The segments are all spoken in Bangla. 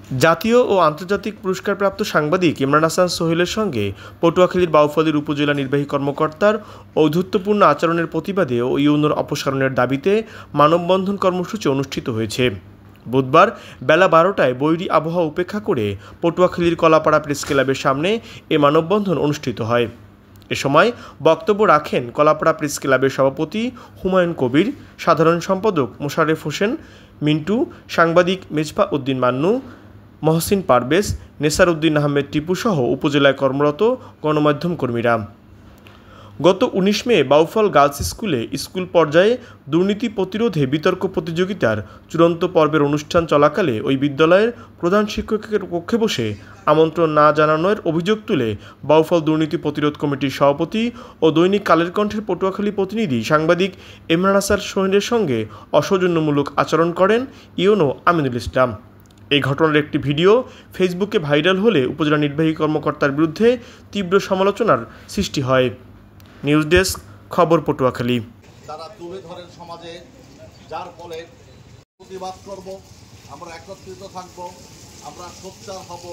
জাতীয় ও আন্তর্জাতিক পুরস্কারপ্রাপ্ত সাংবাদিক ইমরান হাসান সোহেলের সঙ্গে পটুয়াখালীর বাউফলীর উপজেলা নির্বাহী কর্মকর্তার ঔদ্ধত্যপূর্ণ আচরণের প্রতিবাদে ও ইউনোর অপসারণের দাবিতে মানববন্ধন কর্মসূচি অনুষ্ঠিত হয়েছে। বুধবার বেলা 12টায় বৈরী আবহাওয়া উপেক্ষা করে পটুয়াখালীর কলাপাড়া প্রেস ক্লাবের সামনে এ মানববন্ধন অনুষ্ঠিত হয়। এ সময় বক্তব্য রাখেন কলাপাড়া প্রেস ক্লাবের সভাপতি হুমায়ুন কবির, সাধারণ সম্পাদক মোশাররফ হোসেন মিন্টু, সাংবাদিক মেজবা উদ্দিন মান্নু, মহসিন পারভেজ, নেসার উদ্দিন আহমেদ টিপু সহ উপজেলায় কর্মরত গণমাধ্যম কর্মীরা। গত 19 মে বাউফল গার্লস স্কুলে স্কুল পর্যায়ে দুর্নীতি প্রতিরোধে বিতর্ক প্রতিযোগিতার চূড়ান্ত পর্বের অনুষ্ঠান চলাকালে ওই বিদ্যালয়ের প্রধান শিক্ষকের কক্ষে বসে আমন্ত্রণ না জানানোর অভিযোগ তুলে বাউফল দুর্নীতি প্রতিরোধ কমিটির সভাপতি ও দৈনিক কালের কণ্ঠের পটুয়াখালী প্রতিনিধি সাংবাদিক ইমরান হাসান সোহেলের সঙ্গে অসৌজন্যমূলক আচরণ করেন ইউনো আমিনুল ইসলাম। এই ঘটনার একটি ভিডিও ফেসবুকে ভাইরাল হলে উপজেলা নির্বাহী কর্মকর্তার বিরুদ্ধে তীব্র সমালোচনার সৃষ্টি হয়। নিউজ ডেস্ক, খবর পটুয়াখালী। তারা তুলে ধরেন সমাজে, যার ফলে প্রতিবাদ করব, আমরা একত্রিত থাকব, আমরা সোচ্চার হব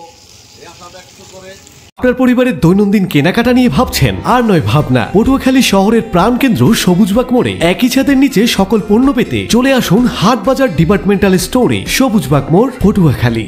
এই আশা ব্যক্ত করে। আপনার পরিবারের দৈনন্দিন কেনাকাটা নিয়ে ভাবছেন? আর নয় ভাবনা, পটুয়াখালী শহরের প্রাণকেন্দ্র সবুজবাগ মোড়ে একই ছাদের নিচে সকল পণ্য পেতে চলে আসুন হাটবাজার ডিপার্টমেন্টাল স্টোরে, সবুজবাগ মোড়, পটুয়াখালী।